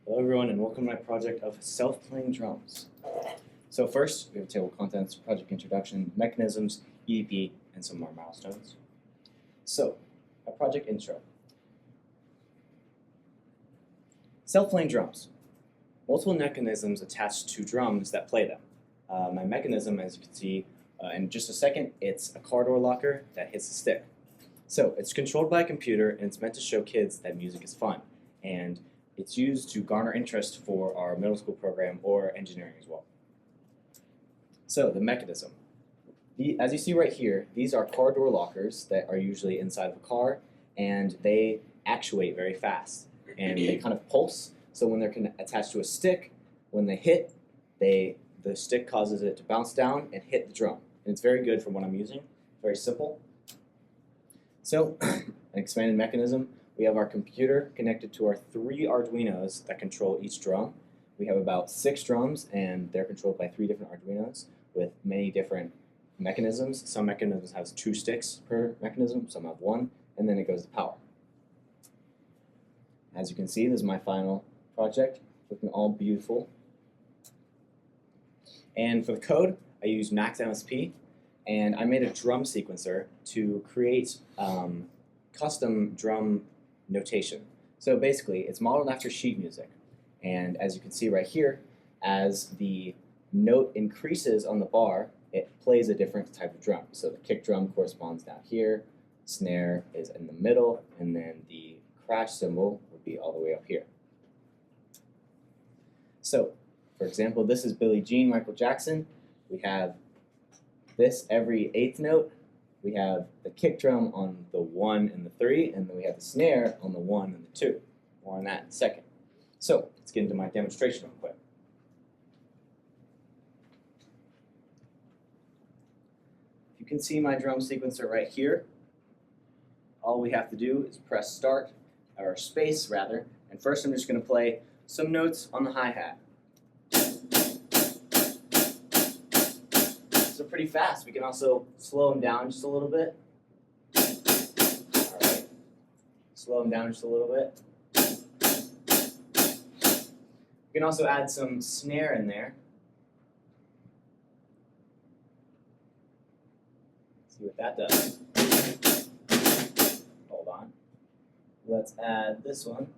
Hello everyone and welcome to my project of self-playing drums. So first, we have table of contents, project introduction, mechanisms, EDP, and some more milestones. So, a project intro. Self-playing drums. Multiple mechanisms attached to drums that play them. My mechanism, as you can see in just a second, it's a car door locker that hits the stick. So, it's controlled by a computer and it's meant to show kids that music is fun. And it's used to garner interest for our middle school program or engineering as well. So the mechanism. As you see right here, these are car door lockers that are usually inside of a car, and they actuate very fast. And they kind of pulse, so when they're attached to a stick, when they hit, the stick causes it to bounce down and hit the drum. And it's very good for what I'm using, very simple. So, an expanded mechanism. We have our computer connected to our 3 Arduinos that control each drum. We have about 6 drums, and they're controlled by 3 different Arduinos with many different mechanisms. Some mechanisms have 2 sticks per mechanism, some have 1, and then it goes to power. As you can see, this is my final project, looking all beautiful. And for the code, I used Max MSP, and I made a drum sequencer to create custom drum notation. So basically, it's modeled after sheet music. And as you can see right here, as the note increases on the bar, it plays a different type of drum. So the kick drum corresponds down here, snare is in the middle, and then the crash cymbal would be all the way up here. So, for example, this is Billie Jean, Michael Jackson. We have this every 8th note. We have the kick drum on the 1 and the 3, and then we have the snare on the 1 and the 2. More on that in a second. So, let's get into my demonstration real quick. You can see my drum sequencer right here. All we have to do is press start, or space rather, and first I'm just going to play some notes on the hi-hat. So pretty fast. We can also slow them down just a little bit. Alright. Slow them down just a little bit. We can also add some snare in there. See what that does. Hold on. Let's add this one.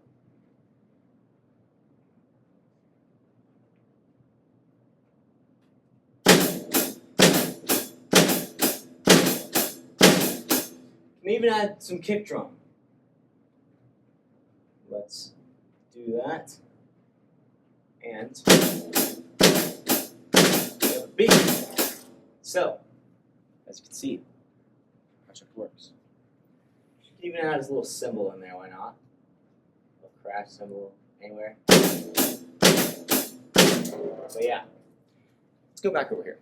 We can even add some kick drum. Let's do that. And we have a beat. So, as you can see, project works. You can even add this little cymbal in there, why not? A little crash cymbal anywhere. But yeah, let's go back over here.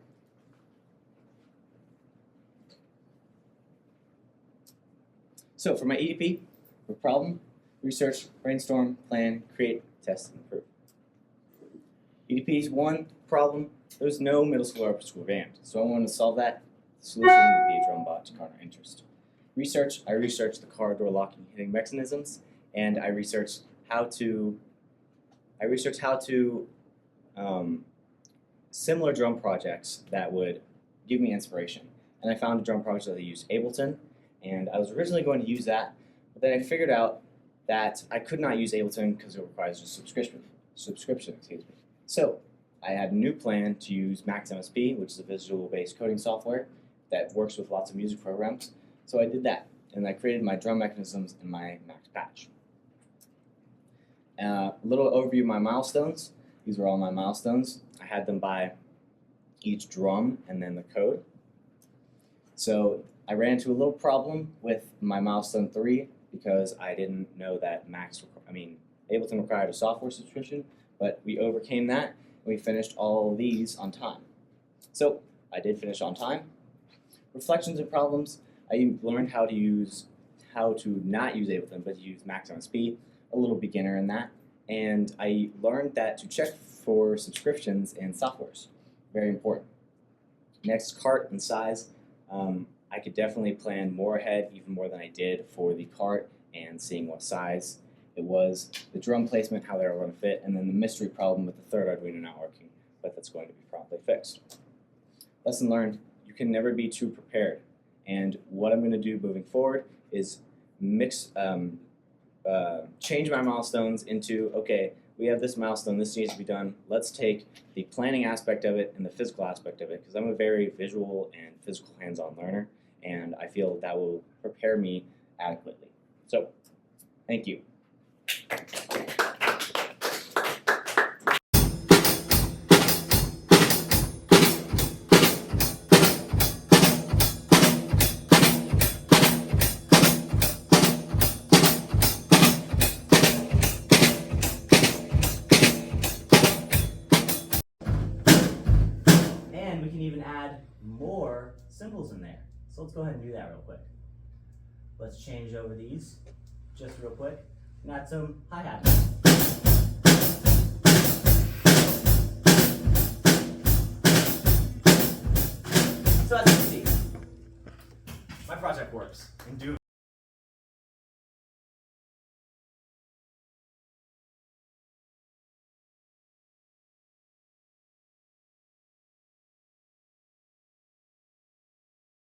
So for my EDP, for problem, research, brainstorm, plan, create, test, and improve. EDP's one problem, there's no middle school or upper school band. So I wanted to solve that. The solution would be a drum bot to garner interest. Research, I researched the car door locking hitting mechanisms, and I researched how to similar drum projects that would give me inspiration. And I found a drum project that used Ableton, and I was originally going to use that, but then I figured out that I could not use Ableton because it requires a subscription. So I had a new plan to use Max MSP, which is a visual-based coding software that works with lots of music programs. So I did that, and I created my drum mechanisms in my Max patch. A little overview of my milestones. These were all my milestones. I had them by each drum and then the code. So I ran into a little problem with my milestone 3 because I didn't know that Ableton required a software subscription, but we overcame that and we finished all of these on time. So I did finish on time. Reflections and problems. I learned how to not use Ableton but use Max MSP, a little beginner in that, and I learned that to check for subscriptions and softwares, very important. Next, cart and size. I could definitely plan more ahead, even more than I did for the cart and seeing what size It was the drum placement, how they were going to fit, and then the mystery problem with the third Arduino not working, but that's going to be promptly fixed. Lesson learned, you can never be too prepared. And what I'm going to do moving forward is change my milestones into, okay, we have this milestone, this needs to be done. Let's take the planning aspect of it and the physical aspect of it, because I'm a very visual and physical hands-on learner, and I feel that will prepare me adequately. So, thank you. And we can even add more symbols in there. So let's go ahead and do that real quick. Let's change over these just real quick and add some hi-hats. So as you can see, my project works. And do